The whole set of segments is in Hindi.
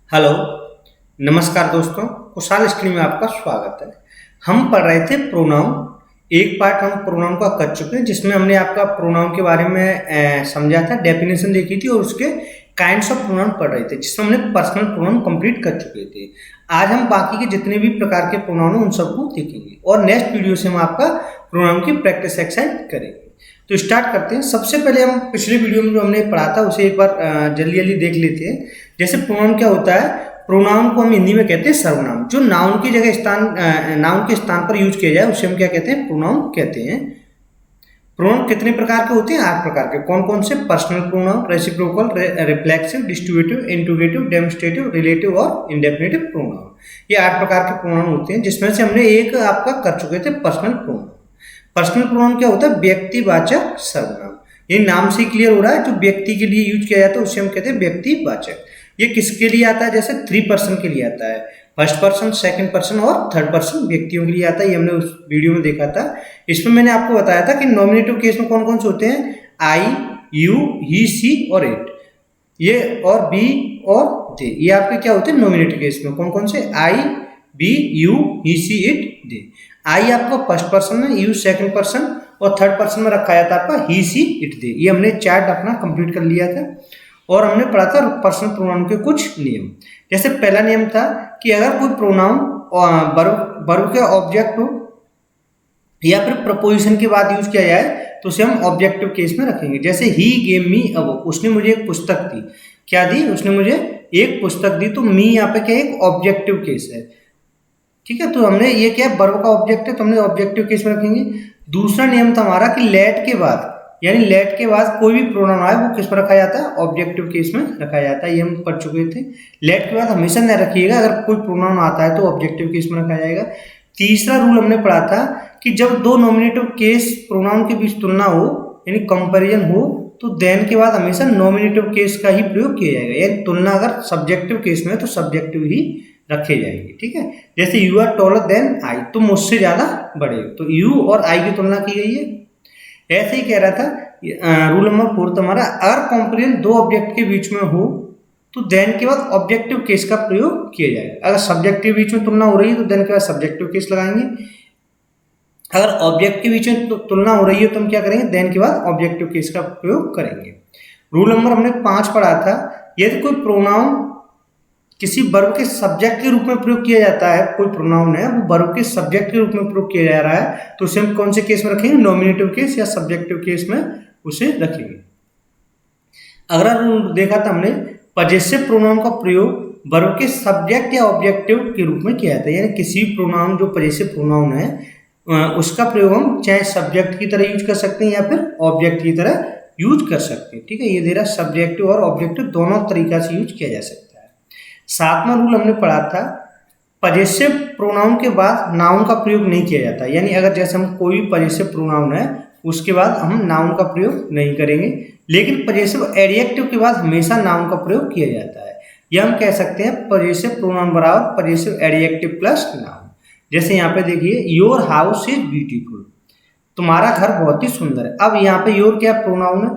हेलो, नमस्कार दोस्तों, कुशाल स्क्रीन में आपका स्वागत है। हम पढ़ रहे थे प्रोनाउन। एक पार्ट हम प्रोनाउन का कर चुके हैं जिसमें हमने आपका प्रोनाउन के बारे में समझा था, डेफिनेशन देखी थी और उसके काइंड्स ऑफ प्रोनाउन पढ़ रहे थे जिसमें हमने पर्सनल प्रोनाउन कंप्लीट कर चुके थे। आज हम बाकी के जितने भी प्रकार के प्रोनाउन हैं उन सबको देखेंगे और नेक्स्ट वीडियो से हम आपका प्रोनाउन की प्रैक्टिस एक्सरसाइज करेंगे। तो स्टार्ट करते हैं। सबसे पहले हम पिछले वीडियो में जो हमने पढ़ा था उसे एक बार जल्दी जल्दी देख लेते हैं। जैसे प्रोनाउन क्या होता है, प्रोनाउन को हम हिंदी में कहते हैं सर्वनाम, जो नाउन की जगह नाउन के स्थान पर यूज किया जाए उसे हम क्या कहते हैं, प्रोनाउन कहते हैं। प्रोनाउन कितने प्रकार के होते हैं? 8 प्रकार के। कौन कौन से? Personal pronoun, reciprocal, reflexive, distributive, interrogative, demonstrative, relative और इंडेफिनिटिव प्रोनाउन। ये 8 प्रकार के प्रोनाउन होते हैं जिसमें से हमने एक आपका कर चुके थे, पर्सनल प्रोनाउन। पर्सनल प्रोनाउन क्या होता है? व्यक्तिवाचक सर्वनाम। ये नाम से क्लियर हो रहा है, जो व्यक्ति के लिए यूज किया जाता है उसे हम कहते हैं व्यक्तिवाचक। ये किसके लिए आता है? जैसे 3 पर्सन के लिए आता है, फर्स्ट पर्सन, सेकंड पर्सन और थर्ड पर्सन व्यक्तियों के लिए आता है। ये हमने उस वीडियो में देखा था। इसमें मैंने आपको बताया था कि नॉमिनेटिव केस में कौन कौन से होते हैं, आई, यू, ही, सी और इट, ये और बी और दे। ये आपके क्या होते हैं नॉमिनेटिव केस में? कौन कौन से? I, we, you, he, she, it, they. I आपका फर्स्ट पर्सन है, यू सेकंड पर्सन और थर्ड पर्सन में रखा जाता है आपका ही, सी, इट, दे। ये हमने चार्ट अपना कंप्लीट कर लिया था और हमने पढ़ा था पर्सनल प्रोनाउन के कुछ नियम। जैसे पहला नियम था कि अगर कोई प्रोनाउन वर्ब के ऑब्जेक्ट हो या फिर प्रपोजिशन के बाद यूज किया जाए तो उसे हम ऑब्जेक्टिव केस में रखेंगे। जैसे he gave me a book, उसने मुझे एक पुस्तक दी। क्या दी? उसने मुझे एक पुस्तक दी। तो मी यहाँ पे क्या, एक ऑब्जेक्टिव केस है। ठीक है, तो हमने ये क्या, वर्ब का ऑब्जेक्ट है तो हमने ऑब्जेक्टिव केस में रखेंगे। दूसरा नियम था हमारा कि लेट के बाद, यानी लेट के बाद कोई भी प्रोनाउन आए वो किस पर रखा जाता है? ऑब्जेक्टिव केस में रखा जाता है। ये हम पढ़ चुके थे। लेट के बाद हमेशा न रखिएगा, अगर कोई प्रोनाउन आता है तो ऑब्जेक्टिव केस में रखा जाएगा। तीसरा रूल हमने पढ़ा था कि जब दो नॉमिनेटिव केस प्रोनाउन के बीच तुलना हो, यानी कंपेरिजन हो, तो देन के बाद हमेशा नॉमिनेटिव केस का ही प्रयोग किया जाएगा। यानी तुलना अगर सब्जेक्टिव केस में है तो सब्जेक्टिव ही रखे जाएंगे। ठीक है, जैसे you are taller than I, तुम मुझसे ज्यादा बड़े हो, तो यू और आई की तुलना की गई है। ऐसे ही कह रहा था रूल नंबर 4 हमारा, अगर कंपेरिजन दो ऑब्जेक्ट के बीच में हो तो देन के बाद ऑब्जेक्टिव केस का प्रयोग किया जाएगा। अगर सब्जेक्ट के बीच में तुलना हो रही है तो देन के बाद सब्जेक्टिव केस लगाएंगे। अगर ऑब्जेक्ट के बीच में तुलना हो रही है तो हम क्या करेंगे? देन के बाद ऑब्जेक्टिव केस का प्रयोग करेंगे। रूल नंबर हमने 5 पढ़ा था, यदि कोई प्रोनाउन किसी वर्ब के सब्जेक्ट के रूप में प्रयोग किया जाता है, कोई प्रोनाउन है वो वर्ब के सब्जेक्ट के रूप में प्रयोग किया जा रहा है तो उसे हम कौन से केस में रखेंगे? नॉमिनेटिव केस या सब्जेक्टिव केस में उसे रखेंगे। अगला रूल देखा था हमने, पजेसिव प्रोनाउन का प्रयोग वर्ब के सब्जेक्ट या ऑब्जेक्टिव के रूप में किया जाता है। यानी किसी भी प्रोनाउन जो पजेसिव प्रोनाउन है उसका प्रयोग हम चाहे सब्जेक्ट की तरह यूज कर सकते हैं या फिर ऑब्जेक्ट की तरह यूज कर सकते हैं। ठीक है, ये दे रहा सब्जेक्टिव और ऑब्जेक्टिव दोनों तरीका से यूज किया जा सकता है। 7वां रूल हमने पढ़ा था, पजेसिव प्रोनाउन के बाद नाउन का प्रयोग नहीं किया जाता। यानी अगर जैसे हम कोई भी पजेसिव प्रोनाउन है उसके बाद हम नाउन का प्रयोग नहीं करेंगे, लेकिन पजेसिव एडजेक्टिव के बाद हमेशा नाउन का प्रयोग किया जाता है। यह हम कह सकते हैं पजेसिव प्रोनाउन बराबर पजेसिव एडजेक्टिव प्लस नाउन। जैसे यहाँ पे देखिए, योर हाउस इज ब्यूटीफुल, तुम्हारा घर बहुत ही सुंदर है। अब यहाँ पे योर क्या प्रोनाउन है?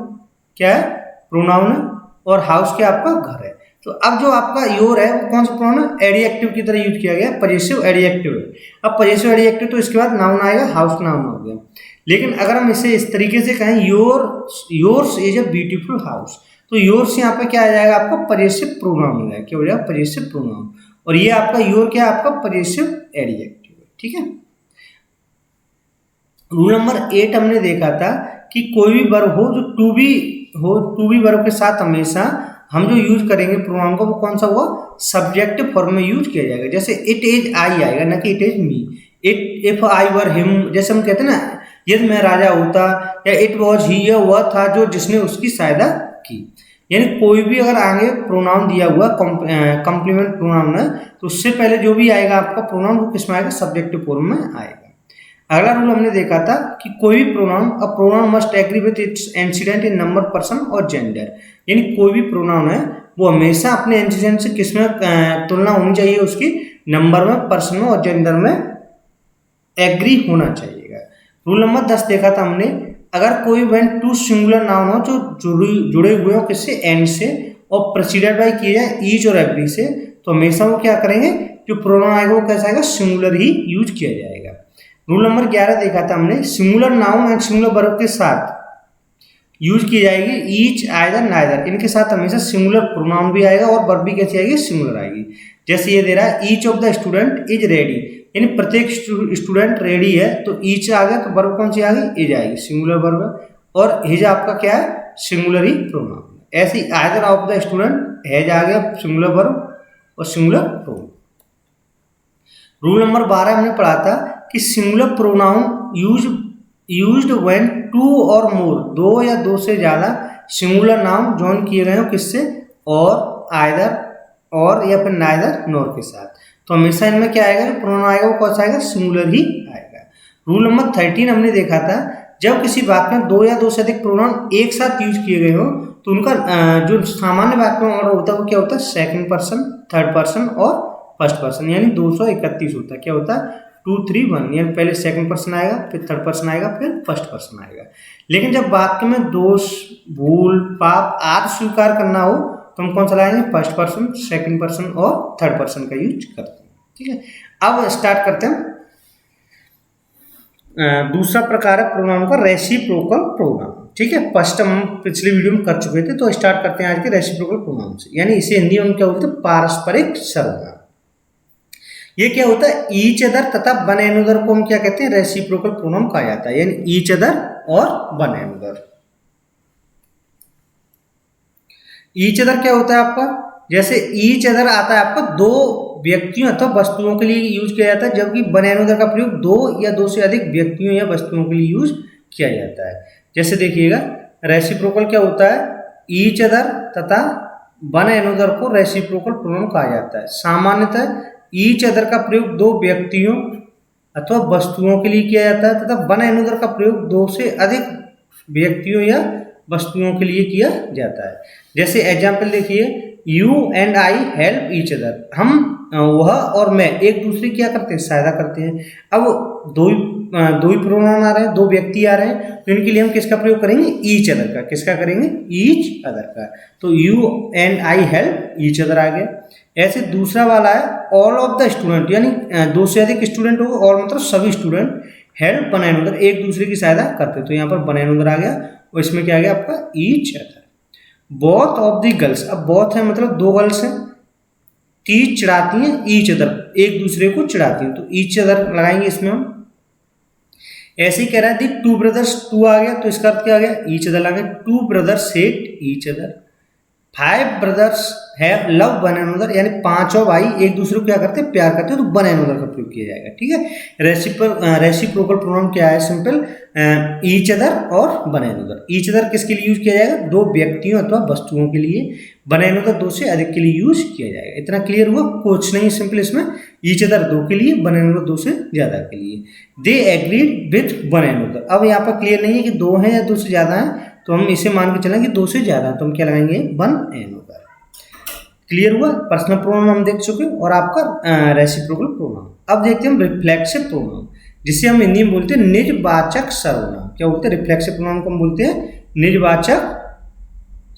क्या है? प्रोनाउन है। और हाउस क्या आपका घर है। तो अब जो आपका योर है वो कौन सा प्रोनाउन है? एडजेक्टिव की तरह यूज किया गया, पजेसिव एडजेक्टिव है। अब पजेसिव एडजेक्टिव तो इसके बाद नाउन आएगा, हाउस नाउन हो गया। लेकिन अगर हम इसे इस तरीके से कहें, yours is a beautiful house, तो योर्स यहाँ पे क्या आ जाएगा? आपका पजेसिव प्रोनाउन हो जाएगा। क्या हो जाएगा? Possessive pronoun. और ये आपका योर क्या है? आपका पजेसिव एडजेक्टिव है। ठीक है, रूल नंबर 8 हमने देखा था कि कोई भी वर्ब हो जो टू बी वर्ब के साथ हमेशा हम जो यूज करेंगे प्रोनाउन को, वो कौन सा हुआ? सब्जेक्टिव फॉर्म में यूज किया जाएगा। जैसे इट इज आई आएगा, ना कि it is me. If I were him, जैसे हम कहते हैं ना, यदि मैं राजा होता, या इट वॉज ही, यह वह था जो जिसने उसकी सहायता की। यानी कोई भी अगर आगे प्रोनाउन दिया हुआ कॉम्प्लीमेंट प्रोनाउन है तो उससे पहले जो भी आएगा आपका प्रोनाउन वो किस में आएगा? सब्जेक्टिव फॉर्म में आएगा। अगला रूल हमने देखा था कि कोई भी pronoun must agree with its antecedent in number, person और जेंडर। यानी कोई भी प्रोनाउन है वो हमेशा अपने एंसीडेंट से किस में तुलना होनी चाहिए? उसकी नंबर में, पर्सन में और जेंडर में एग्री होना चाहिएगा। रूल नंबर 10 देखा था हमने, अगर कोई व्हेन टू सिंगुलर नाउन हो जो जुड़े हुए हो किससे? एंड से, और प्रेसिडेड बाय किए जाए ईच और एवरी से, तो हमेशा वो क्या करेंगे, जो प्रोनाउन आएगा वो कैसा आएगा, सिंगुलर ही यूज किया जाएगा। रूल नंबर 11 देखा था हमने, singular noun and singular verb के साथ यूज की जाएगी ईच, आइदर, नाइदर। इनके साथ हमेशा सिंगुलर प्रोनाउन भी आएगा और वर्ब भी कैसी आएगी, सिंगुलर आएगी। जैसे ये दे रहा है each of the student is ready, यानी प्रत्येक स्टूडेंट रेडी है, तो ईच आ गया, तो वर्ब कौन सी आ गई, इज आएगी, सिंगुलर वर्ब। और हिज आपका क्या है, सिंगुलर ही प्रोनाउन। ऐसे ही either of the student, has आ गया सिंगुलर वर्ब और सिंगुलर प्रोनाउन। रूल नंबर 12 हमने पढ़ा था कि singular pronoun used when two और मोर, दो या दो से ज्यादा सिंगुलर नाउन जॉइन किए गए हो किससे, और, आइदर, और या फिर नाइदर, नॉर के साथ। तो हमेशा इनमें क्या आएगा, जो प्रोनाउन आएगा वो कौन सा आएगा, सिंगुलर ही आएगा। रूल नंबर 13 हमने देखा था, जब किसी वाक्य में दो या दो से अधिक प्रोनाउन एक साथ यूज किए गए हो तो उनका जो सामान्य वाक्य में ऑर्डर होता है वो क्या होता है, सेकंड पर्सन, थर्ड पर्सन और फर्स्ट पर्सन, यानी 231 होता है। क्या होता है, 2, 3, 1, यानी पहले सेकंड पर्सन आएगा, फिर थर्ड पर्सन आएगा, फिर फर्स्ट पर्सन आएगा। लेकिन जब वाक्य में दोष, भूल, पाप आदि स्वीकार करना हो तो हम कौन सा लाएंगे, फर्स्ट पर्सन, सेकंड पर्सन और थर्ड पर्सन का यूज करते हैं। ठीक है, अब स्टार्ट करते हैं। दूसरा प्रकार है प्रोनाउन का रेसिप्रोकल प्रोनाउन। ठीक है, फर्स्ट हम पिछले वीडियो में कर चुके थे, तो स्टार्ट करते हैं आज के रेसिप्रोकल प्रोनाउन से, यानी इसे हिंदी में क्या बोलते हैं, पारस्परिक सर्वनाम। ये क्या होता है, ईच अदर तथा वन एनदर को हम क्या कहते हैं, रेसिप्रोकल प्रोनाउन कहा जाता है, यानी ईच अदर और वन एनदर। ईच अदर क्या होता है आपका, जैसे ईच अदर आता है आपका दो व्यक्तियों अथवा वस्तुओं के लिए यूज किया जाता है, जबकि वन एनदर का प्रयोग दो या दो से अधिक व्यक्तियों या वस्तुओं के लिए यूज किया जाता है। जैसे देखिएगा, रेसिप्रोकल क्या होता है, ईच अदर तथा वन एनदर को रेसिप्रोकल प्रोनाउन कहा जाता है। सामान्यतः ईच अदर का प्रयोग दो व्यक्तियों अथवा वस्तुओं के लिए किया जाता है तथा वन एनदर का प्रयोग दो से अधिक व्यक्तियों या वस्तुओं के लिए किया जाता है। जैसे एग्जाम्पल देखिए, you and I help each other, हम, वह और मैं एक दूसरे क्या करते हैं, सहायता करते हैं। अब दो ही प्रोनाउन आ रहे हैं, दो व्यक्ति आ रहे हैं, तो इनके लिए हम किसका प्रयोग करेंगे, ईच अदर का। किसका करेंगे, ईच अदर का। तो you and I help each other आ गया। ऐसे दूसरा वाला है ऑल ऑफ द स्टूडेंट, यानी दो से अधिक स्टूडेंट हो, और मतलब सभी स्टूडेंट हेल्प वन एनदर, एक दूसरे की सहायता करते, तो यहाँ पर वन एनदर आ गया, और इसमें क्या आ गया आपका, each other. Both of the girls, अब बोथ है मतलब दो गर्ल्स हैं, टीच चिढ़ाती हैं, ईच अदर एक दूसरे को चिढ़ाती हैं, तो ईच अदर लगाएंगे इसमें हम। ऐसे ही कह रहा है दी टू ब्रदर्स, टू आ गया तो इसका अर्थ क्या आ गया, ईच अदर लगा, two brothers hate each other. 5 brothers have love one another, यानी पांचों भाई एक दूसरे को क्या करते हैं, प्यार करते हैं, तो वन एनदर का प्रयोग किया जाएगा। ठीक है, रेसिप्रोकल प्रोनाउन क्या है, सिंपल, ईच अदर और वन एनदर। ईच अदर किसके लिए यूज किया जाएगा, दो व्यक्तियों अथवा वस्तुओं के लिए। वन एनदर दो से अधिक के लिए यूज किया जाएगा। इतना क्लियर हुआ, कुछ नहीं, सिंपल इसमें ईच अदर दो के लिए, वन एनदर दो से ज्यादा के लिए। They agreed with one another, अब यहाँ पर क्लियर नहीं है कि दो है या दो से ज्यादा है, तो हम इसे मान के चलें कि दो से ज्यादा, तो हम क्या लगाएंगे, वन एनदर। क्लियर हुआ, पर्सनल प्रोनाउन हम देख चुके, और आपका रेसिप्रोकल प्रोनाउन। अब देखते हैं हम रिफ्लेक्सिव प्रोनाउन, जिसे हम हिंदी में बोलते हैं निजवाचक सर्वनाम। क्या बोलते हैं, रिफ्लेक्सिव प्रोनाउन को हम बोलते हैं निजवाचक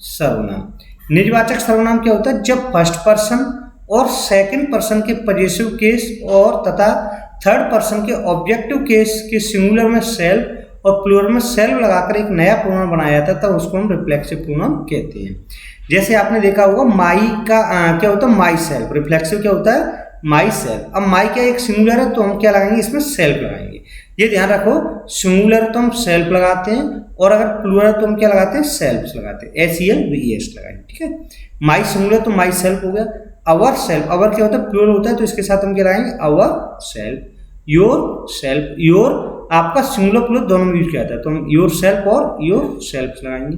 सर्वनाम। निजवाचक सर्वनाम क्या होता है, जब फर्स्ट पर्सन और सेकंड पर्सन के पॉजेसिव केस और तथा थर्ड पर्सन के ऑब्जेक्टिव केस के सिंगुलर में सेल्फ और प्लूरल में सेल्फ लगाकर एक नया प्रोनाउन बनाया जाता है, तब उसको हम रिफ्लेक्सिव प्रोनाउन कहते हैं। जैसे आपने देखा होगा, माई का क्या होता है, माई सेल्फ। रिफ्लेक्सिव क्या होता है, माई सेल्फ। अब माई क्या एक सिंगुलर है, तो हम क्या लगाएंगे, इसमें सेल्फ लगाएंगे। ये ध्यान रखो, सिंगुलर तो हम सेल्फ लगाते हैं, और अगर प्लूरल तो हम क्या लगाते हैं, सेल्फ लगाते हैं, SELVES लगाएंगे। ठीक है, माई सिंगुलर तो माई सेल्फ हो गया। अवर सेल्फ, अवर क्या होता है, प्लूरल होता है, तो इसके साथ हम क्या लगाएंगे, our self. Your self, your आपका सिंगुलर प्लूरल दोनों में यूज किया जाता है, तो हम योर सेल्फ और योर सेल्फ लगाएंगे।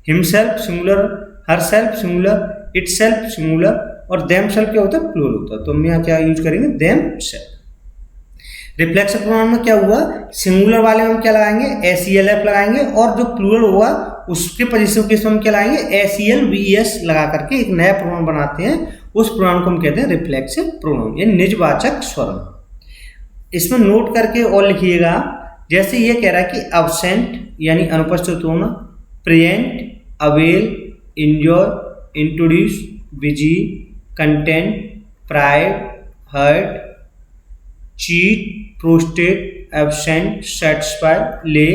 Himself singular, her self singular, it self singular, और देम सेल्फ क्या होता है, प्लूरल होता है, तो हम यहाँ क्या यूज करेंगे, देम सेल्फ। रिफ्लेक्सिव प्रोनाउन में क्या हुआ, सिंगुलर वाले में हम क्या लगाएंगे, SELF लगाएंगे, और जो प्लूरल हुआ उसके पॉजिटिव केस में हम क्या लगाएंगे, SELVES लगा करके एक नया प्रोनाउन बनाते हैं, उस प्रोनाउन को हम कहते हैं रिफ्लेक्सिव प्रोनाउन, यानी निजवाचक सर्वनाम। इसमें नोट करके और लिखिएगा, जैसे ये कह रहा है कि अब्सेंट यानी अनुपस्थित होना, present, avail, enjoy, introduce, busy, content, pride, hurt, cheat, prostate, absent, satisfy, lay,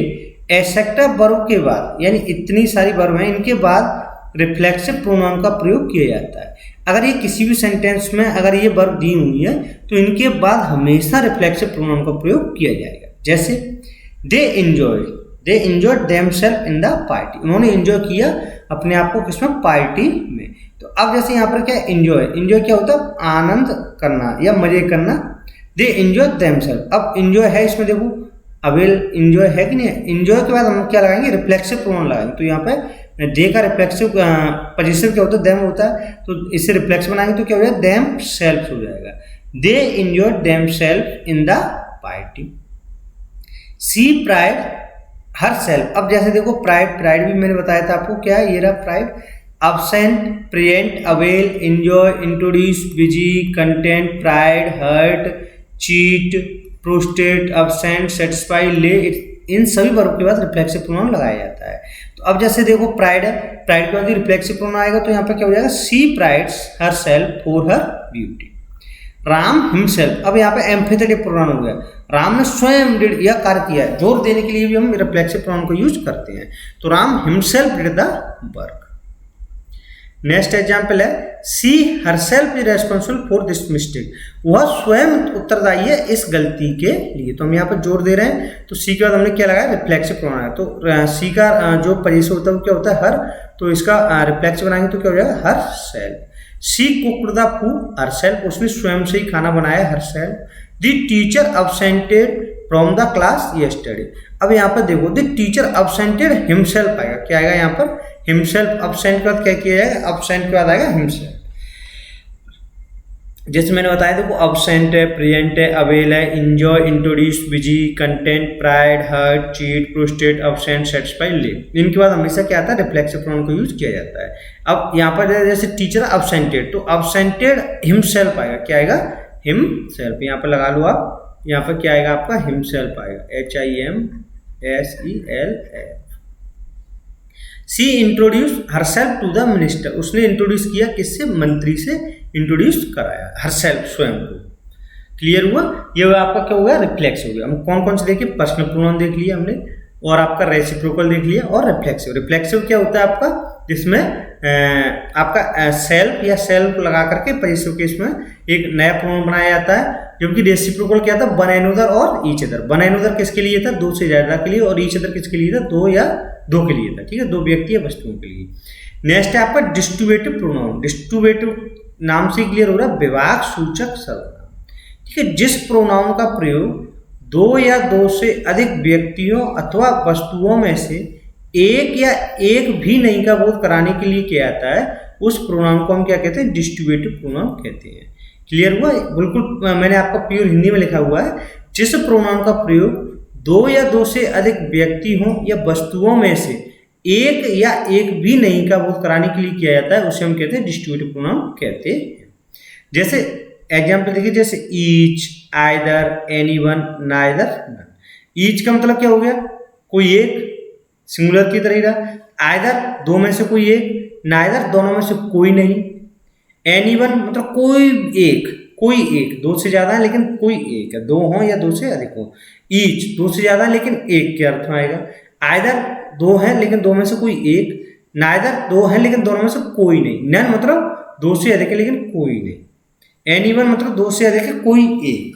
एसेक्टा वर्ब के बाद, यानी इतनी सारी वर्ब हैं, इनके बाद रिफ्लेक्सिव प्रोनाउन का प्रयोग किया जाता है। अगर ये किसी भी सेंटेंस में अगर ये वर्ब दी हुई है तो इनके बाद हमेशा रिफ्लेक्सिव प्रोनाउन का प्रयोग किया जाएगा। जैसे they enjoy themselves in the party, उन्होंने एंजॉय किया अपने आप को किसमें, पार्टी में। तो अब जैसे यहाँ पर क्या है, एंजॉय क्या होता है, आनंद करना या मजे करना। दे एंजॉय देमसेल्फ, अब एंजॉय है इसमें देखो, अवेल एंजॉय है कि नहीं है, एंजॉय के बाद हम क्या लगाएंगे, रिफ्लेक्सिव प्रोनाउन लगाएंगे। तो यहाँ पे दे का रिफ्लेक्सिव पोजीशन क्या होता है, देम होता है, तो इसे रिफ्लेक्स बनाएंगे तो क्या हो जाएगा, देम सेल्फ हो जाएगा। They enjoy themself in the party. She pride herself, अब जैसे देखो प्राइड भी मैंने बताया था आपको, क्या है ये रहा pride. absent, present, avail, enjoy, introduce, busy, content, pride, hurt, cheat, prostate, absent, satisfy, lay, इन सभी वर्ब के बाद रिफ्लेक्सिव प्रोनाउन लगाया जाता है। तो अब जैसे देखो प्राइड है, प्राइड के बाद रिफ्लेक्सिव प्रोनाउन आएगा तो यहाँ पर क्या हो जाएगा, she prides herself for her beauty. Ram himself, अब यहाँ पे एम्फेथेटिक प्रोनाउन हो गया, राम ने स्वयं डिड यह कार्य किया है, जोर देने के लिए भी हम रिफ्लेक्सिव प्रोनाउन को यूज करते हैं। तो Ram himself did the work. Next example है, she herself is responsible for this mistake, वह स्वयं उत्तरदायी है इस गलती के लिए। तो हम यहाँ पर जोर दे रहे हैं, तो सी के बाद हमने क्या लगाया, रिफ्लेक्सिव प्रोनाउन है। तो सी का जो पोजीशन होता है वो क्या होता है, हर, तो इसका रिफ्लेक्सिव बनाएंगे तो क्या हो जाएगा, herself. She cooked the food herself, उसने स्वयं से ही खाना बनाया herself. The teacher absented from the class yesterday, अब यहाँ पर देखो द टीचर अब्सेंटेड हिमसेल्फ आएगा, क्या आएगा यहाँ पर, हिमसेल्फ। अब्सेंट के बाद क्या किया जाएगा, अब्सेंट के बाद आएगा हिमसेल्फ। जैसे मैंने बताया देखो, अब्सेंट है, प्रेजेंट है, अवेल है, enjoy, introduce, busy, content, pride, hurt, cheat, prostate, absent, satisfy, lay, इनके बाद हमेशा क्या आता है, रिफ्लेक्सिव प्रोनाउन को यूज किया जाता है। अब यहाँ पर जैसे टीचर अब्सेंटेड, तो अब्सेंटेड हिमसेल्फ आएगा, क्या आएगा, हिमसेल्फ। यहाँ पर लगा लो आप, यहाँ पर क्या आएगा आपका, हिमसेल्फ आएगा, HIMSELF। She introduce herself to the minister, उसने इंट्रोड्यूस किया किससे, मंत्री से इंट्रोड्यूस कराया हरसेल्फ, स्वयं को। क्लियर हुआ, ये आपका क्या हो गया, रिफ्लेक्स हो गया। हम कौन कौन से देखे, पर्सनल प्रोनाउन देख लिया हमने, और आपका रेसिप्रोकल देख लिया, और रिफ्लेक्सिव। रिफ्लेक्सिव क्या होता है आपका, जिसमें आपका सेल्फ या सेल्फ लगा करके पॉजिटिव केस में एक नया प्रोनाउन बनाया जाता है, जबकि रेसिप्रोकल क्या था, वन एनदर और ईच अदर। वन एनदर किसके लिए था, दो से ज्यादा के लिए, और ईच अदर किसके लिए था, दो या दो के लिए था, ठीक है, दो व्यक्ति या वस्तुओं के लिए। नेक्स्ट है आपका डिस्ट्रीब्यूटिव प्रोनाउन। डिस्ट्रीब्यूटिव नाम से क्लियर हो रहा है, विभाग सूचक सर्वनाम, ठीक है, जिस प्रोनाउन का प्रयोग दो या दो से अधिक व्यक्तियों अथवा वस्तुओं में से एक या एक भी नहीं का बोध कराने के लिए किया जाता है, उस प्रोनाउन को हम क्या कहते हैं, डिस्ट्रीब्यूटिव प्रोनाउन कहते हैं। क्लियर हुआ, बिल्कुल मैंने आपका प्योर हिंदी में लिखा हुआ है, जिस प्रोनाउन का प्रयोग दो या दो से अधिक व्यक्ति हों या वस्तुओं में से एक या एक भी नहीं का बोध कराने के लिए किया जाता है, उसे हम कहते हैं डिस्ट्रीब्यूटिव प्रोनाउन कहते हैं। जैसे एग्जाम्पल देखिए, जैसे each, either, anyone, neither, none. Each का मतलब क्या हो गया, कोई एक, सिंगुलर की तरह ही रहा। आइदर दो में से कोई एक, नाइदर दोनों में से कोई नहीं। एनीवन मतलब कोई एक, दो से ज्यादा है लेकिन कोई एक है, दो हो या दो से अधिक हो। ईच दो से ज्यादा है लेकिन एक के अर्थ में आएगा। आइदर दो है लेकिन दो में से कोई एक, नाइदर दो है लेकिन दोनों में से कोई नहीं। नन मतलब दो से अधिक है लेकिन कोई नहीं। एनीवन मतलब दो से अधिक है कोई एक।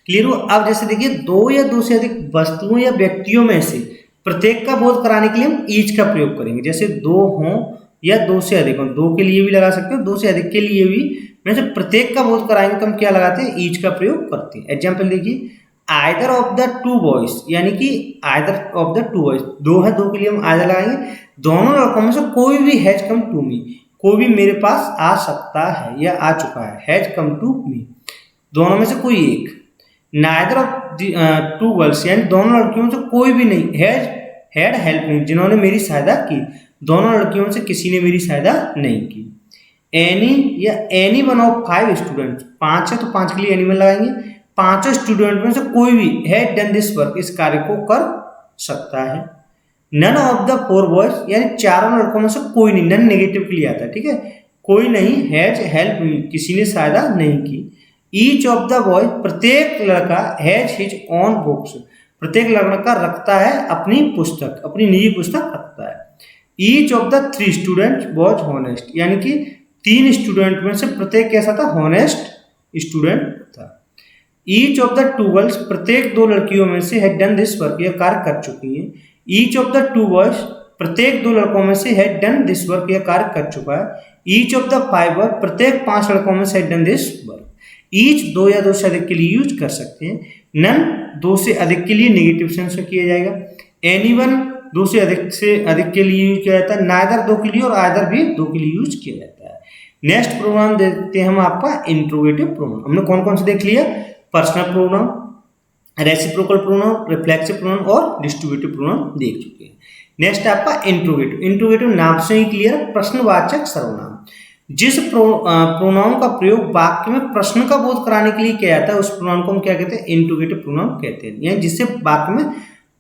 क्लियर हो। अब जैसे देखिए, दो या दो से अधिक वस्तुओं या व्यक्तियों में से प्रत्येक का बोध कराने के लिए हम ईच का प्रयोग करेंगे। जैसे दो हों या दो से अधिक हों, दो के लिए भी लगा सकते हो, दो से अधिक के लिए भी, में से प्रत्येक का बोध कराएंगे तो हम क्या लगाते हैं, ईच का प्रयोग करते हैं। एग्जाम्पल देखिए, either of the two boys, यानी कि either of the two boys, दो है, दो के लिए हम आइदर लगाएंगे। दोनों लड़कों में से कोई भी हैज कम टू मी, कोई भी मेरे पास आ सकता है या आ चुका है, हैज कम टू मी, दोनों में से कोई एक। नाइदर ऑफ टू गर्ल्स, यानी दोनों लड़कियों से कोई भी नहीं, हैड हेल्प मी, जिन्होंने मेरी सहायता की, दोनों लड़कियों से किसी ने मेरी सहायता नहीं की। एनी या any one of five students, पांच है तो पांच के लिए एनी वन लगाएंगे। पांचों स्टूडेंट में से कोई भी हैड डन दिस वर्क, इस कार्य को कर सकता है। None of the four boys, यानी चारों लड़कों में से कोई नहीं, नन नेगेटिव के लिए आता है, ठीक है, कोई नहीं, हैज हेल्प मी, किसी ने सहायता नहीं की। ईच ऑफ द बॉय, प्रत्येक लड़का, हैज हिज ओन बुक्स, प्रत्येक लड़का रखता है अपनी पुस्तक, अपनी निजी पुस्तक रखता है। Each of the 3 student was honest, यानी कि 3 स्टूडेंट में से प्रत्येक कैसा था, हॉनेस्ट स्टूडेंट था। ईच ऑफ द 2 गर्ल्स, प्रत्येक 2 लड़कियों में से हैड डन दिस वर्क, यह कार्य कर चुकी हैं। ईच ऑफ द 2 बॉयज, प्रत्येक 2 लड़कों में से हैड डन दिस वर्क, यह कार्य कर चुका है। ईच ऑफ द 5 बॉय, प्रत्येक 5 लड़कों में से had done this work. Each 2 या 2 से अधिक के लिए यूज कर सकते हैं। नन 2 से अधिक के लिए नेगेटिव सेंस में किया जाएगा। एनीवन 2 से अधिक के लिए यूज किया जाता है। नाइदर 2 के लिए और आइदर भी 2 के लिए यूज किया जाता है। नेक्स्ट प्रोनाउन देखते हैं हम आपका इंट्रोगेटिव प्रोनाउन। हमने कौन कौन से देख लिया, personal pronoun, reciprocal pronoun, reflexive pronoun और डिस्ट्रीब्यूटिव प्रोनाउन देख चुके हैं। नेक्स्ट आपका इंट्रोगेटिव। इंट्रोगेटिव नाम से ही क्लियर, प्रश्नवाचक सर्वनाम। जिस प्रोनाउन का प्रयोग वाक्य में प्रश्न का बोध कराने के लिए किया जाता है उस प्रोनाउन को हम क्या कहते हैं, इंट्रोगेटिव प्रोनाउन कहते हैं। यानी जिससे वाक्य में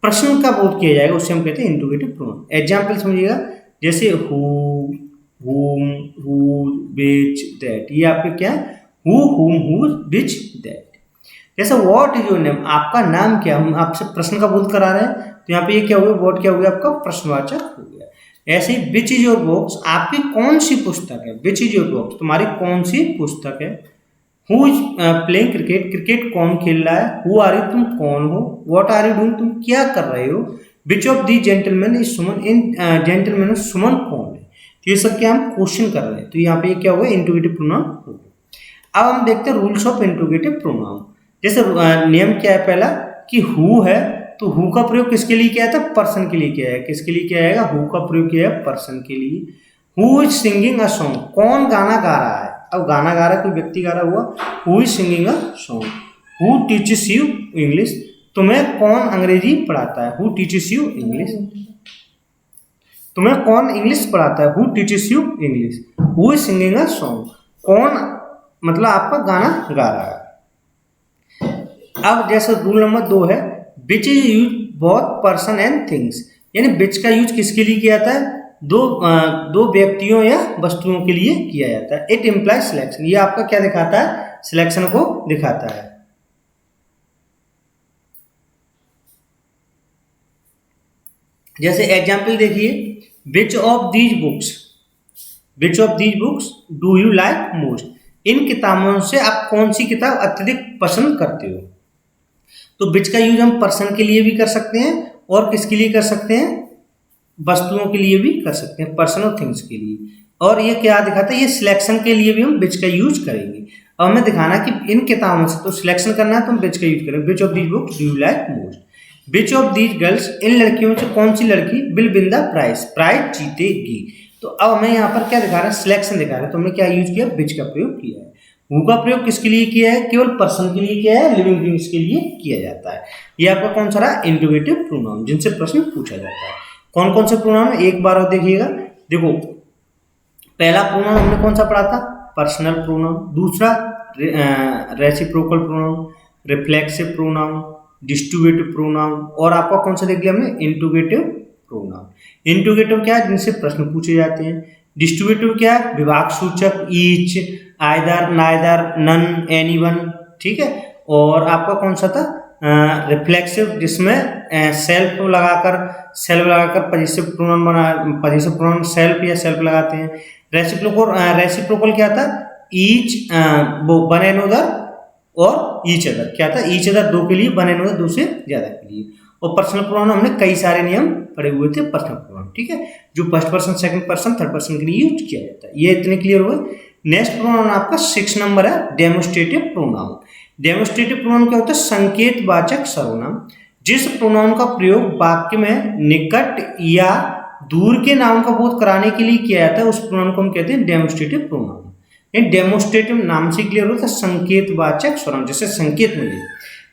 प्रश्न का बोध किया जाएगा उसे हम कहते हैं इंट्रोगेटिव प्रोनाउन। एग्जाम्पल समझिएगा, जैसे who, whom, whose, which, that, ये आपके क्या है, who, whom, whose, which, that। जैसे व्हाट इज योर नेम, आपका नाम क्या, हम आपसे प्रश्न का बोध करा रहे हैं तो यहाँ पे ये क्या हो गया, व्हाट क्या हो गया आपका, प्रश्नवाचक हो गया। ऐसे ही विच इज योर बुक्स, आपकी कौन सी पुस्तक है, विच इज योर बुक्स, तुम्हारी कौन सी पुस्तक है। Who is playing cricket, cricket कौन खेल रहा है। हु आर यू, तुम कौन हो। व्हाट आर यू डूइंग, तुम क्या कर रहे हो। Which of the gentleman is Suman, in gentleman में सुमन कौन है। तो ये सब क्या हम क्वेश्चन कर रहे हैं, तो यहाँ पे ये क्या होगा, इंट्रोगेटिव प्रोनाउन होगा। अब हम देखते हैं रूल्स ऑफ इंट्रोगेटिव प्रोनाउन। जैसे नियम क्या है पहला, कि हु है तो हु का प्रयोग किसके लिए किया था, पर्सन के लिए किया है। किसके लिए किया जाएगा, हु का प्रयोग किया है पर्सन के लिए। Who is singing a song, कौन गाना गा रहा है। अब गाना गा रहा है, कोई व्यक्ति गा रहा हुआ, who is singing a song. Who teaches you English, तुम्हें कौन अंग्रेजी पढ़ाता है। हु टीचेस यू इंग्लिश, तुम्हें कौन इंग्लिश पढ़ाता है। Who teaches you English. Who is singing a song, कौन मतलब आपका गाना गा रहा है। अब जैसे रूल नंबर 2 है, which is use both person and things, यानी विच का यूज किसके लिए किया जाता है, दो व्यक्तियों या वस्तुओं के लिए किया जाता है। इट इम्प्लाइज सिलेक्शन, ये आपका क्या दिखाता है, सिलेक्शन को दिखाता है। जैसे एग्जाम्पल देखिए, which of these books do you like most, इन किताबों से आप कौन सी किताब अत्यधिक पसंद करते हो। तो विच का यूज हम पर्सन के लिए भी कर सकते हैं और किसके लिए कर सकते हैं, वस्तुओं के लिए भी कर सकते हैं, पर्सन और थिंग्स के लिए। और ये क्या दिखाता है, ये सिलेक्शन के लिए भी हम विच का यूज करेंगे। अब हमें दिखाना कि इन किताबों से तो सिलेक्शन करना है तो हम विच का यूज करेंगे। Which of these books do you like most. Which of these girls, इन लड़कियों में से कौन सी लड़की विल विन द प्राइज जीतेगी। तो अब हमें यहाँ पर क्या दिखा रहा है, सिलेक्शन दिखा रहा है, तो हमने क्या यूज किया, विच का प्रयोग किया है। हु का प्रयोग किसके लिए किया है, केवल पर्सन के लिए किया है, लिविंग थिंग्स के लिए किया जाता है। ये आपका कौन सा रहा, इंट्रोगेटिव प्रोनाउन, जिनसे प्रश्न पूछा जाता है। कौन कौन से प्रोनाउन, एक बार और देखिएगा। देखो पहला प्रोनाउन हमने कौन सा पढ़ा था, पर्सनल प्रोनाउन। दूसरा reciprocal pronoun, reflexive pronoun, distributive pronoun, और आपका कौन सा देख लिया हमने, इंट्रोगेटिव प्रोनाउन। इंट्रोगेटिव क्या है, जिनसे प्रश्न पूछे जाते हैं। डिस्ट्रीब्यूटिव क्या है, विभाग सूचक, each, either, neither, none, anyone, ठीक है। और आपका कौन सा था, रिफ्लेक्सिव, जिसमें सेल्फ लगाकर पजेसिव प्रोनाउन सेल्फ या सेल्फ लगाते हैं। रेसिप्रोकल क्या था, ईच, वन एंड अदर और ईच अदर, क्या था, ईच अदर 2 के लिए, वन एंड अदर 2 से ज्यादा के लिए। और पर्सनल प्रोनाउन हमने कई सारे नियम पढ़े हुए थे पर्सनल प्रोनाउन, ठीक है, जो first person, second person, third person के लिए यूज किया जाता है। ये इतने क्लियर हुए। नेक्स्ट प्रोनाउन आपका 6 नंबर है, डेमोस्ट्रेटिव प्रोनाउन। डेमोस्ट्रेटिव प्रोनाउन क्या होता है, संकेतवाचक सर्वनाम। जिस प्रोनाउन का प्रयोग वाक्य में निकट या दूर के नाम का बोध कराने के लिए किया जाता है उस प्रोनाउन को हम कहते हैं डेमोस्ट्रेटिव प्रोनाउन। डेमोस्ट्रेटिव नाम से क्लियर होता है, संकेतवाचक सर्वनाम, जैसे संकेत मिले।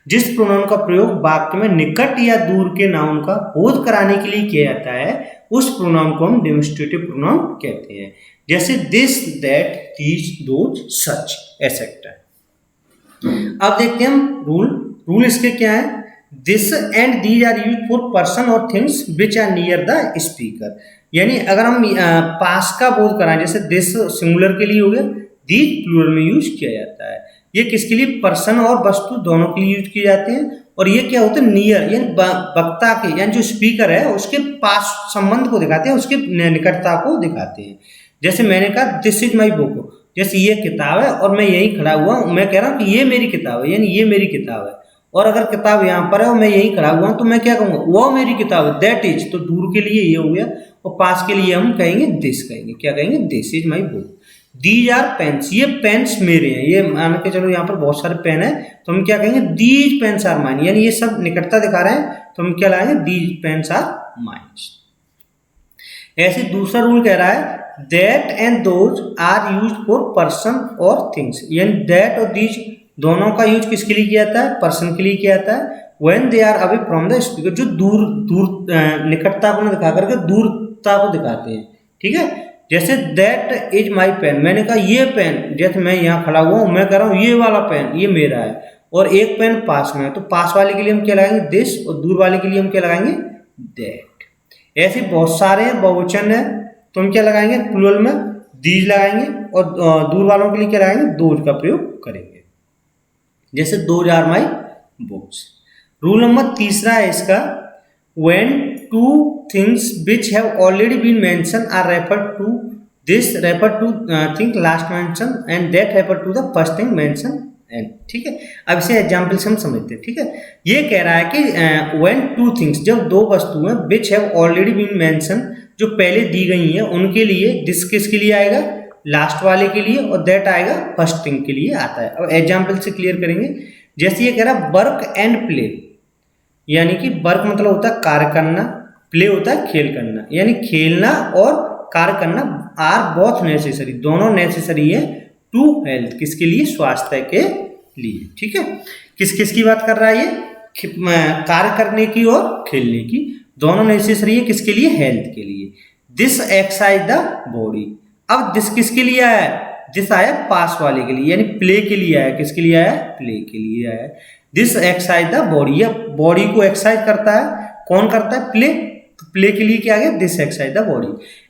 जिस प्रोनाउन का प्रयोग वाक्य में निकट या दूर के नाउन का बोध कराने के लिए किया जाता है उस प्रोनाउन को हम डेमोस्ट्रेटिव प्रोनाउन कहते हैं। जैसे this, that, these, those, such, etcetera. अब देखते हैं हम रूल इसके क्या है। This and these are use for person और things which are near the speaker. यानी अगर हम पास का बोध कराएं, जैसे दिस सिंगुलर के लिए हो गया, दीज प्लूरल में यूज किया जाता है। ये किसके लिए, पर्सन और वस्तु दोनों के लिए यूज किए जाते हैं। और ये क्या होता है, नियर यानी वक्ता के यानी जो स्पीकर है उसके पास संबंध को दिखाते हैं, उसके निकटता को दिखाते हैं। जैसे मैंने कहा दिस इज माई बुक, जैसे ये किताब है और मैं यहीं खड़ा हुआ हूँ, मैं कह रहा हूँ कि ये मेरी किताब है, यानी ये मेरी किताब है। और अगर किताब यहाँ पर है और मैं यहीं खड़ा हुआ हूँ तो मैं क्या कहूँगा, वो मेरी किताब है, दैट इज। तो दूर के लिए ये हो गया और पास के लिए हम कहेंगे दिस, कहेंगे क्या कहेंगे, this is my book. These are pens, ये पेन्स मेरे हैं। ये मान के चलो यहाँ पर बहुत सारे पेन है तो हम क्या कहेंगे, दीज पेन्स आर माइन, यानी ये सब निकटता दिखा रहे हैं तो हम क्या लाएंगे, दीज पेन्स आर माइन। ऐसे दूसरा रूल कह रहा है that and those are use for person और थिंग्स, यानी दैट और दीज दोनों का यूज किसके लिए किया जाता है, पर्सन के लिए किया जाता है। When they are away from the speaker, जो दूर निकटता को दिखा करके दूरता को दिखाते हैं, ठीक है। जैसे दैट इज माई पेन, मैंने कहा ये पेन, जैसे मैं यहाँ खड़ा हुआ हूँ मैं कह रहा हूँ ये वाला पेन ये मेरा है, और एक पेन पास में है तो पास वाले के लिए हम क्या लगाएंगे, दिस, और दूर वाले के लिए हम क्या लगाएंगे, दैट। ऐसे बहुत सारे बहुवचन है तो हम क्या लगाएंगे, प्लूरल में दीज लगाएंगे और दूर वालों के लिए क्या लगाएंगे, दोज का प्रयोग करेंगे। जैसे those are my books. Rule number तीसरा है इसका, when two things which have already been mentioned are referred to, this refer to thing last mentioned and that refer to the first thing mentioned and, ठीक है। अब इसे एग्जाम्पल से हम समझते हैं, ठीक है। ये कह रहा है कि when two things, जब दो वस्तुएं which have already been mentioned, जो पहले दी गई हैं उनके लिए this किसके लिए आएगा, लास्ट वाले के लिए, और that आएगा फर्स्ट थिंग के लिए आता है। अब एग्जाम्पल से क्लियर करेंगे। जैसे ये कह रहा है वर्क एंड प्ले, यानी कि वर्क मतलब होता है कार्य करना, प्ले होता है खेल करना, यानी खेलना और कार्य करना आर बोथ नेसेसरी, दोनों नेसेसरी है टू हेल्थ, किसके लिए, स्वास्थ्य के लिए, ठीक है। किस किस की बात कर रहा है ये, कार्य करने की और खेलने की, दोनों नेसेसरी है किसके लिए, हेल्थ के लिए। दिस एक्सरसाइज द बॉडी, अब दिस किसके लिए आया है, दिस आया पास वाले के लिए, यानी प्ले के लिए आया, किसके लिए आया, प्ले के लिए आया। दिस एक्सरसाइज द बॉडी, या बॉडी को एक्सरसाइज करता है, कौन करता है, प्ले, तो प्ले के लिए क्या आ गया, this exercise the body.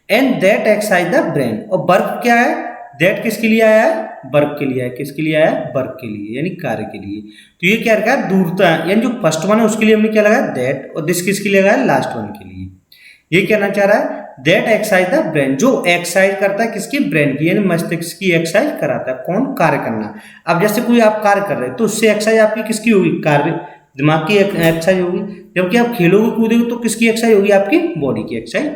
And that exercise the brain, और वर्क क्या है, दैट किसके लिए आया है, वर्क के लिए आया, किसके लिए आया है, वर्क के लिए, यानी कार्य के लिए। तो ये क्या रखा है, दूरता, यानी जो फर्स्ट वन है उसके लिए हमने क्या लगाया, दैट, और दिस किसके लिए लगाया, लास्ट वन के लिए। ये कहना चाह रहा है दैट एक्सरसाइज द ब्रेन, जो एक्सरसाइज करता है किसकी, ब्रेन की, यानी मस्तिष्क की एक्सरसाइज कराता है, कौन, कार्य करना। अब जैसे कोई आप कार्य कर रहे हैं तो उससे एक्सरसाइज आपकी किसकी होगी, कार्य, दिमाग की एक्सरसाइज होगी। जबकि आप खेलोगे कूदोगे तो किसकी एक्सरसाइज होगी, आपकी बॉडी की एक्सरसाइज।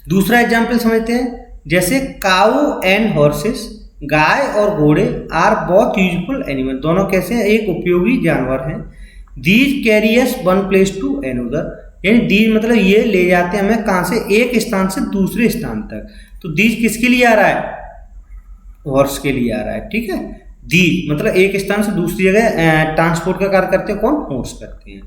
दूसरा एग्जाम्पल समझते हैं, जैसे काऊ एंड हॉर्सेस, गाय और घोड़े आर बोथ यूजफुल एनिमल, दोनों कैसे हैं, एक उपयोगी जानवर हैं। These carry us one place to another, यानी दीज मतलब ये ले जाते हैं हमें कहाँ से, एक स्थान से दूसरे स्थान तक। तो दीज किसके लिए आ रहा है, हॉर्स के लिए आ रहा है, ठीक है। दीज मतलब एक स्थान से दूसरी जगह ट्रांसपोर्ट का कार्य करते हैं, कौन, हॉर्स करते हैं।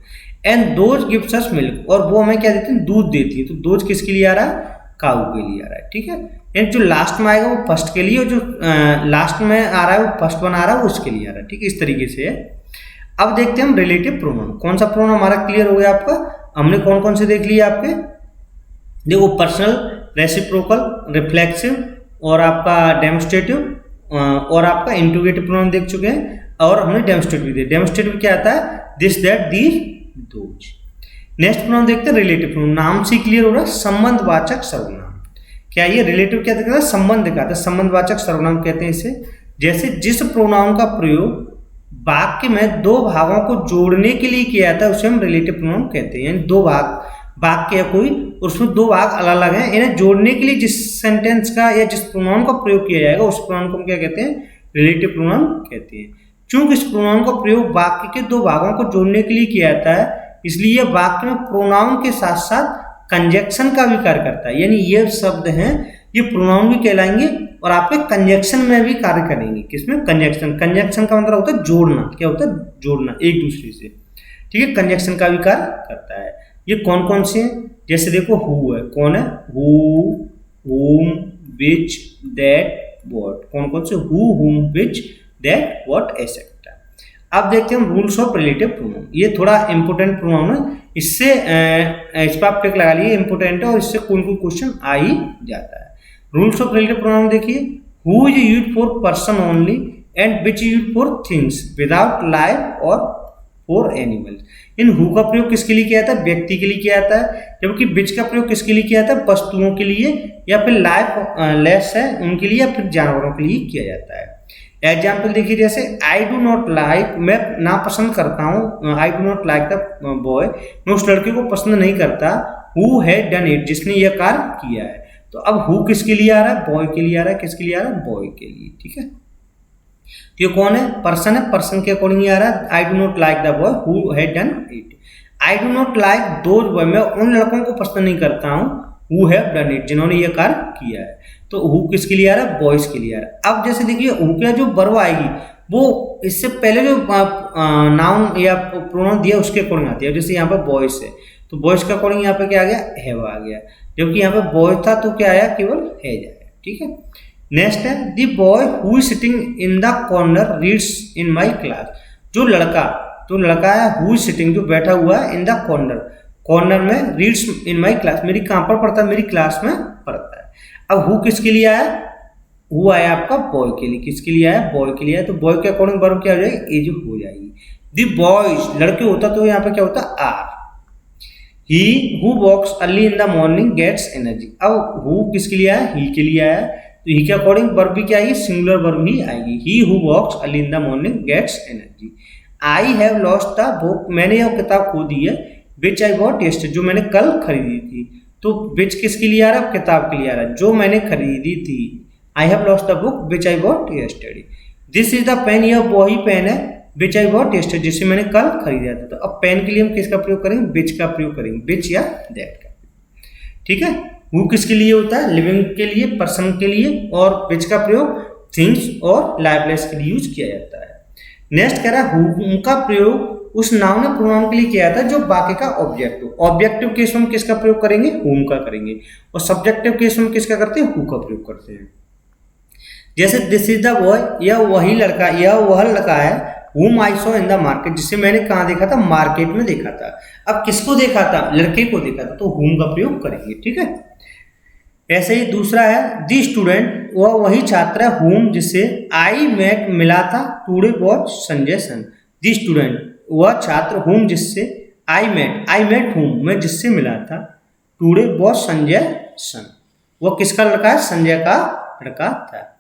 And those gives us milk, और वो हमें क्या देते हैं, दूध देती है। तो दोज किसके लिए आ रहा है, काऊ के लिए आ रहा है, ठीक है। यानी जो लास्ट में आएगा वो फर्स्ट के लिए, और जो लास्ट में आ रहा है वो फर्स्ट वन आ रहा है वो उसके लिए आ रहा है, ठीक है। इस तरीके से है। अब देखते हैं हम रिलेटिव प्रोनाउन, कौन सा प्रोनाउन हमारा क्लियर हो गया आपका, हमने कौन कौन से देख लिए आपके, देखो पर्सनल, रेसिप्रोकल, रिफ्लेक्सिव, और आपका डेमोस्ट्रेटिव, और आपका इंट्रोगेटिव प्रोनाउन देख चुके हैं, और हमने डेमोस्ट्रेटिव दिया। डेमोस्ट्रेटिव क्या आता है, this that these those. Next pronoun देखते हैं रिलेटिव प्रोनाउन, नाम से क्लियर हो रहा है, संबंधवाचक सर्वनाम। क्या ये रिलेटिव क्या दिखाता है, संबंध दिखाता है, संबंधवाचक सर्वनाम कहते हैं इसे। जैसे जिस प्रोनाउन का प्रयोग वाक्य में दो भागों को जोड़ने के लिए किया जाता है उसे हम रिलेटिव प्रोनाउन कहते हैं। यानी दो भाग वाक्य है कोई, उसमें दो भाग अलग अलग हैं, इन्हें जोड़ने के लिए जिस सेंटेंस का या जिस प्रोनाउन का प्रयोग किया जाएगा उस प्रोनाउन को हम क्या कहते हैं, रिलेटिव प्रोनाउन कहते हैं। चूंकि इस प्रोनाउन का प्रयोग वाक्य के दो भागों को जोड़ने के लिए किया जाता है, इसलिए वाक्य में प्रोनाउन के साथ साथ कंजक्शन का भी कार्य करता है। यानी ये शब्द हैं ये प्रोनाउन भी कहलाएंगे और आपके कंजक्शन में भी कार्य करेंगे। किसमें, कंजक्शन। कंजक्शन का मतलब होता है जोड़ना, क्या होता है, जोड़ना एक दूसरे से, ठीक है। कंजक्शन का भी कार्य करता है। ये कौन कौन से हैं, जैसे देखो हु है, कौन है, who, whom, which, that, what, कौन कौन से, who, whom, which, that, what, etcetera. अब देखते हैं हम रूल्स ऑफ रिलेटिव प्रोनाउन। ये थोड़ा इंपोर्टेंट प्रोनाउन है, इससे इस पर आप टिक लगा लिए, इंपोर्टेंट है और इससे कोई कोई क्वेश्चन आ ही जाता है। रूल्स ऑफ रिलेटिव प्रोनाउन देखिए, who is used for person only and which used for things without life और फॉर एनिमल्स। इन हु का प्रयोग किसके लिए किया जाता है? व्यक्ति के लिए किया जाता है, जबकि विच का प्रयोग किसके लिए किया जाता है? वस्तुओं के लिए या फिर लाइफ लेस है उनके लिए या फिर जानवरों के लिए किया जाता है। एग्जाम्पल देखिए, जैसे आई डू नॉट लाइक, मैं नापसंद करता हूँ, I do not like the boy, मैं उस लड़के को पसंद नहीं करता, हु हैड डन इट, जिसने यह कार्य किया है। तो अब हु किसके लिए आ रहा है? बॉय के लिए आ रहा है। किसके लिए आ रहा है? बॉय के लिए। ठीक है, तो ये कौन है? पर्सन है, पर्सन के अकॉर्डिंग ही आ रहा है। I do not like the boy who had done it. I do not like those boy, मैं उन लड़कों को पसंद नहीं करता हूँ, हु हैव डन इट, जिन्होंने ये कार्य किया है। तो हु किसके लिए आ रहा है? बॉयज के लिए आ रहा है। अब जैसे देखिए, हु का जो वर्ब आएगी वो इससे पहले जो नाउन या प्रोनाउन दिया उसके अकॉर्डिंग आती है। जैसे यहाँ पर बॉयज है तो बॉयज के अकॉर्डिंग यहाँ पे क्या आ गया? हैव आ गया, जबकि यहाँ पे बॉय था तो क्या आया? केवल हैज आया। ठीक है, नेक्स्ट है the boy who is sitting in the corner reads in my class. जो लड़का है, हु इज सिटिंग, जो बैठा हुआ है, इन द कॉर्नर में, रीड्स इन माई क्लास, मेरी कहाँ पर पढ़ता है? मेरी क्लास में पढ़ता है। अब हु किसके लिए आया? हु आया आपका बॉय के लिए। किसके लिए आया? बॉय के लिए आया। तो बॉय के अकॉर्डिंग वर्ब क्या हो जाएगी? एज हो जाएगी। द बॉयज, लड़के होता तो यहाँ पे क्या होता? Are. He who walks early in the morning gets energy. अब हु किसके लिए आया? ही के लिए आया, तो ही के अकॉर्डिंग वर्ब भी क्या आएगी? सिंगुलर वर्ब ही आएगी। He who walks early in the morning gets energy. I have lost the book, मैंने यह किताब खो दी है, विच आई बॉट यस्टरडे, जो मैंने कल खरीदी थी। तो विच किसके लिए आ रहा है? किताब के लिए आ रहा है, जो मैंने खरीदी थी। I have lost the book which I bought yesterday. This is the pen, यह वही पेन है, विच आई बॉट यस्टरडे, जिसे मैंने कल खरीदा था। तो अब पेन के लिए हम किसका प्रयोग करेंगे? विच का प्रयोग करेंगे, विच या दैट का। ठीक है, हु किसके लिए होता है? लिविंग के लिए, पर्सन के लिए, और विच का प्रयोग थिंग्स और लाइफलेस के लिए यूज किया जाता है। नेक्स्ट कह रहा है हु का प्रयोग उस नाउन या प्रोनाउन के लिए किया जाता है जो बाकी का ऑब्जेक्टिव। ऑब्जेक्टिव केस में किसका प्रयोग करेंगे? हुम का करेंगे, और सब्जेक्टिव केस में किसका करते हैं? हु का प्रयोग करते हैं। जैसे दिस इज द बॉय, यह वही लड़का, यह वह लड़का है, whom I saw in the market, जिसे मैंने कहाँ देखा था? मार्केट में देखा था। अब किसको देखा था? लड़के को देखा था, तो whom का प्रयोग करेंगे। ठीक है, ऐसे ही दूसरा है द स्टूडेंट, वह वही छात्र है, whom जिससे आई मेट मिला था, today what Sanjay son. The student वह छात्र, whom जिससे आई मेट whom मैं जिससे मिला था, टुडे वॉट संजय सन, वह किसका लड़का है? संजय का लड़का था।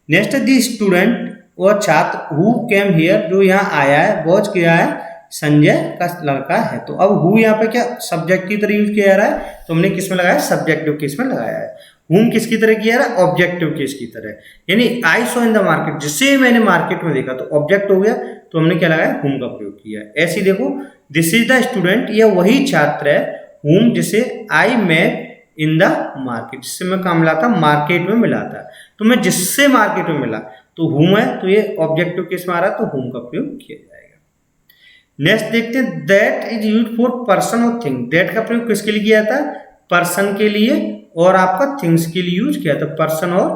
नेक्स्ट है द स्टूडेंट, वह छात्र, हु केम हियर, जो यहाँ आया है, वॉच किया है, संजय का लड़का है। तो अब हु यहाँ पे क्या सब्जेक्ट की तरह यूज किया जा रहा है, तो हमने किस में लगाया? सब्जेक्टिव केस में लगाया है। हुम किसकी तरह किया जा रहा है? ऑब्जेक्टिव केस की तरह, यानी I saw in the market, जिसे मैंने मार्केट में देखा, तो ऑब्जेक्ट हो गया, तो हमने क्या लगाया? हुम का प्रयोग किया। ऐसे देखो, दिस इज द स्टूडेंट, यह वही छात्र है, हुम जिसे I met in the market, जिससे मैं कहाँ मिला था? मार्केट में मिला था। तो मैं जिससे मार्केट में मिला, तो हुम है, तो ये ऑब्जेक्टिव केस में आ रहा है, तो हुम का प्रयोग किया जाएगा। नेक्स्ट देखते हैं that is used for person और थिंग। दैट का प्रयोग किसके लिए किया जाता है? पर्सन के लिए, और आपका थिंग्स के लिए यूज किया जाता है। पर्सन और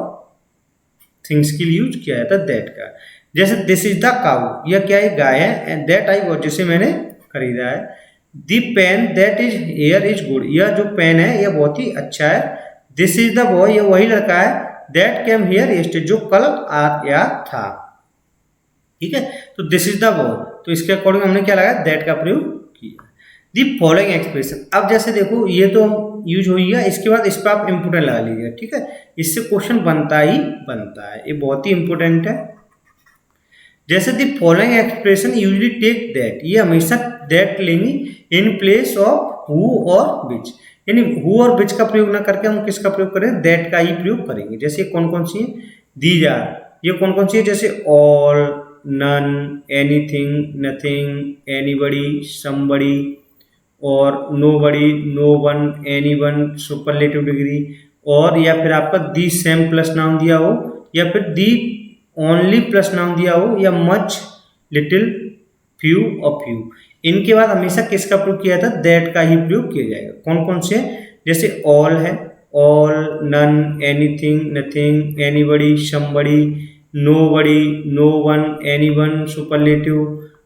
थिंग्स के लिए यूज किया जाता है दैट का। जैसे दिस इज द काउ, यह क्या है? गाय है, एंड दैट आई वॉट, जिसे मैंने खरीदा है। The pen that is here is good, यह जो पेन है यह बहुत ही अच्छा है। दिस इज द बॉय, यह वही लड़का है, दैट केम हियर यस्टरडे, जो कल आया था। ठीक है, तो दिस इज द बॉय, तो इसके अकॉर्डिंग हमने क्या लगाया? दैट का प्रयोग किया। दी फॉलोइंग एक्सप्रेशन, अब जैसे देखो ये तो यूज हो गया, इसके बाद इस पर आप इंपोर्टेंट लगा लीजिए। ठीक है, इससे क्वेश्चन बनता ही बनता है, ये बहुत ही इंपोर्टेंट है। जैसे the following expression usually take that, ये हमेशा दैट लेंगे इन प्लेस ऑफ हु और विच, यानी हु और विच का प्रयोग ना करके हम किसका प्रयोग करें? दैट का ही प्रयोग करेंगे। जैसे कौन कौन सी है? दीज आर, ये कौन कौन सी है? जैसे all, none, anything, nothing, anybody, somebody, और nobody, no one, anyone, superlative degree, और या फिर आपका दी सेम प्लस नाउन दिया हो, या फिर दी ओनली प्लस नाउन दिया हो, या मच, लिटिल, फ्यू और फ्यू। इनके बाद हमेशा किसका प्रयोग किया था? दैट का ही प्रयोग किया जाएगा। कौन कौन से? जैसे ऑल है, all, none, anything, nothing, anybody, somebody, nobody, no one, anyone, superlative,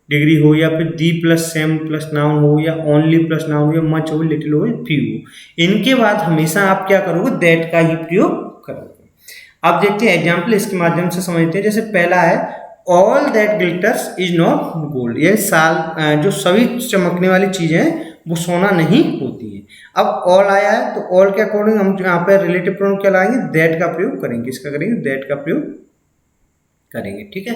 degree हो, या फिर the plus same plus noun हो, या ओनली प्लस नाउन हो, या मच हो, लिटिल हो, फ्यू हो, इनके बाद हमेशा आप क्या करोगे, दैट का ही प्रयोग करोगे। अब देखते हैं एग्जाम्पल, इसके माध्यम से समझते हैं। जैसे पहला है all that glitters is not gold, ये साल जो सभी चमकने वाली चीजें हैं वो सोना नहीं होती है। अब ऑल आया है तो ऑल के अकॉर्डिंग हम यहाँ पे रिलेटिव प्रोनाउन क्या लाएंगे, दैट का प्रयोग करेंगे। इसका करेंगे, दैट का प्रयोग करेंगे, ठीक है।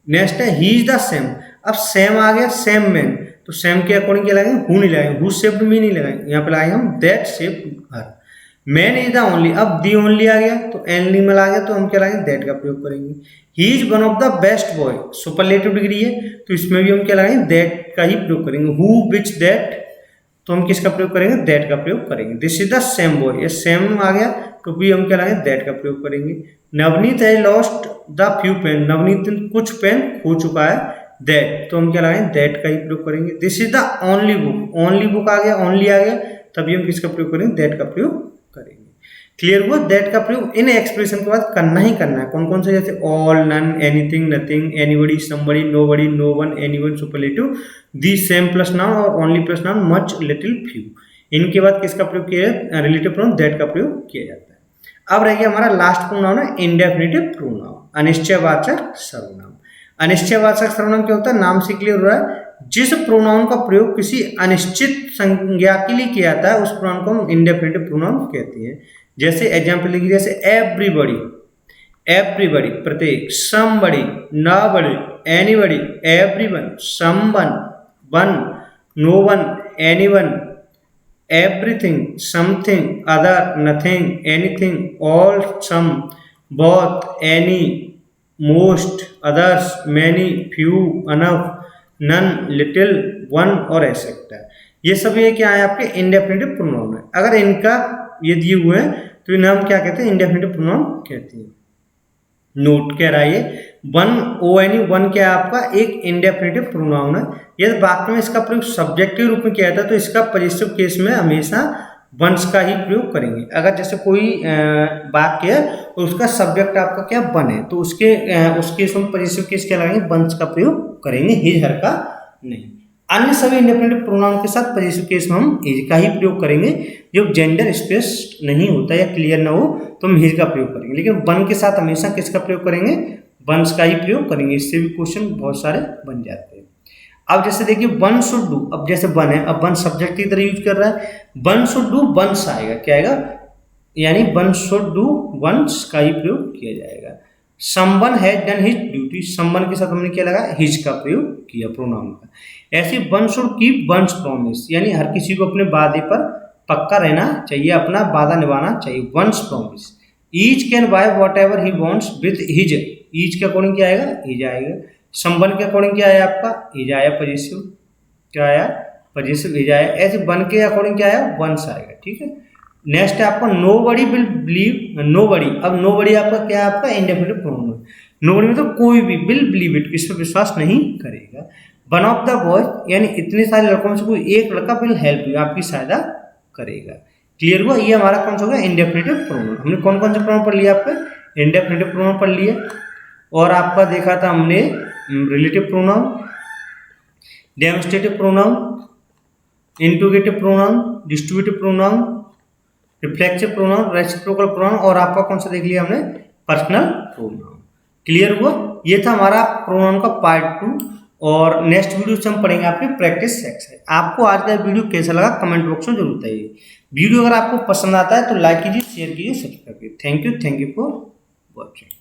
नेक्स्ट है ही इज द सेम। अब सेम आ गया, सेम मैन, तो सेम के अकॉर्डिंग क्या लगाएंगे, हु नहीं लगाएंगे, हु शेप्ड मी नहीं लगाएंगे, यहाँ पे लगाएंगे हम that shaped her. Man is the only, अब दी ओनली आ गया तो एनिमल आ गया तो हम क्या लगाएंगे, दैट का प्रयोग करेंगे। He is one of the best boy, superlative degree है तो इसमें भी हम क्या लगाएंगे, दैट का ही प्रयोग करेंगे। हु विच दैट, तो हम किसका प्रयोग करेंगे, दैट का प्रयोग करेंगे। This is the same boy, ये सेम आ गया तो भी हम क्या लगाएंगे, दैट का प्रयोग करेंगे। Navneet has lost the few pen, Navneet कुछ पेन खो चुका है, दैट, तो हम क्या लगाएंगे, दैट का ही प्रयोग करेंगे। This is the only book, only book आ गया, ओनली आ गया, तभी हम किसका प्रयोग करेंगे, दैट का प्रयोग करेंगे। क्लियर हुआ, दैट का प्रयोग इन एक्सप्रेशन के बाद करना ही करना है। कौन कौन से, जैसे all, none, anything, nothing, anybody, somebody, nobody, no one, anyone, superlative, the same plus noun और only plus noun, much, little, few, इनके बाद किसका प्रयोग किया जाए, रिलेटिव प्रोनाउन दैट का प्रयोग किया जाता है। अब रह गया हमारा लास्ट प्रोनाउन है इंडेफिनिटिव प्रोनाउन, अनिश्चयवाचक सर्वनाम। अनिश्चयवाचक सर्वनाम क्या होता है, नाम से क्लियर हो रहा है, जिस प्रोनाउन का प्रयोग किसी अनिश्चित संज्ञा के लिए किया जाता है उस प्रोनाउन को हम इंडेफिनिटिव प्रोनाउन कहते हैं। जैसे एग्जाम्पल लिखिए, जैसे एवरीबडी, एवरीबडी प्रत्येक, somebody, nobody, anybody, everyone, someone, one, no one, anyone, everything, something, other, nothing, anything, all, some, both, any, most, others, many, few, enough, none, little, one और एक्सेट्रा। ये सब ये क्या है, आपके इंडेफिनिटिव प्रोनाउन है। अगर इनका ये दिए हुए हैं तो इन्हें हम क्या कहते हैं, इंडेफिनिटिव प्रोनाउन कहते हैं। नोट कह रहा है one, O N E, one क्या है आपका एक इंडेफिनिटिव प्रोनाउन है। यदि वाक्य में इसका प्रयोग सब्जेक्ट के रूप में किया जाता है तो इसका पॉजिटिव केस में हमेशा वंस का ही प्रयोग करेंगे। अगर जैसे कोई वाक्य है और उसका सब्जेक्ट आपका क्या वन है तो उसके केस में पॉजिटिव केस क्या लगाएंगे, वंस का प्रयोग करेंगे, हिज हर का नहीं। अन्य सभी इंडेफिनिटिव प्रोनाउन के साथ पॉजिटिव केस में हम हिज का ही प्रयोग करेंगे। जब जेंडर स्पेस नहीं होता या क्लियर ना हो तो हम हिज का प्रयोग करेंगे, लेकिन वन के साथ हमेशा किसका प्रयोग करेंगे, वंस का ही प्रयोग करेंगे। इससे भी क्वेश्चन बहुत सारे बन जाते हैं। अब जैसे देखिए वन शुड डू, अब जैसे वन है, अब वन सब्जेक्ट की तरह यूज कर रहा है, वन शुड डू वंस आएगा, क्या आएगा, यानी वन शुड डू वंस का ही प्रयोग किया जाएगा। Someone has done his duty, someone के साथ हमने क्या लगा, हिज का प्रयोग किया प्रोनाउन का। ऐसे one should keep once promise, यानी हर किसी को अपने वादे पर पक्का रहना चाहिए, अपना वादा निभाना चाहिए, one's promise. Each can buy whatever he wants with his, each के अकॉर्डिंग क्या आएगा, हिज आएगा। समवन के अकॉर्डिंग क्या आया आपका, हिज आया, पॉजिटिव क्या आया, पॉजिटिव हिज आया। ऐसे वन के अकॉर्डिंग क्या आया, वंस आएगा, ठीक है। नेक्स्ट है आपका नोबडी विल बिलीव, नोबडी, अब नोबडी आपका क्या है, आपका इंडेफिनिटिव प्रोनाउन है। नोबडी मतलब कोई भी, विल बिलीव इट, किस पर विश्वास नहीं करेगा। वन ऑफ द बॉयज, यानी इतने सारे लड़कों में से कोई एक लड़का विल हेल्प यू, आपकी सहायता करेगा। क्लियर हुआ, ये हमारा कौन सा हो गया, इंडेफिनिटिव प्रोनाउन। हमने कौन कौन से प्रोनाउन पढ़ लिया, आपका इंडेफिनिटिव प्रोनाउन पढ़ लिया, और आपका देखा था हमने relative pronoun, demonstrative pronoun, interrogative pronoun, distributive pronoun, reflexive pronoun, reciprocal pronoun, और आपका कौन सा देख लिया हमने, पर्सनल प्रोनाउन। क्लियर हुआ, ये था हमारा प्रोनाउन का पार्ट 2, और नेक्स्ट वीडियो से हम पढ़ेंगे आपके प्रैक्टिस सेक्शन। आपको आज का वीडियो कैसा लगा कमेंट बॉक्स में जरूर बताइए। वीडियो अगर आपको पसंद आता है तो लाइक कीजिए, शेयर कीजिए, सब्सक्राइब कीजिए। Thank you for watching.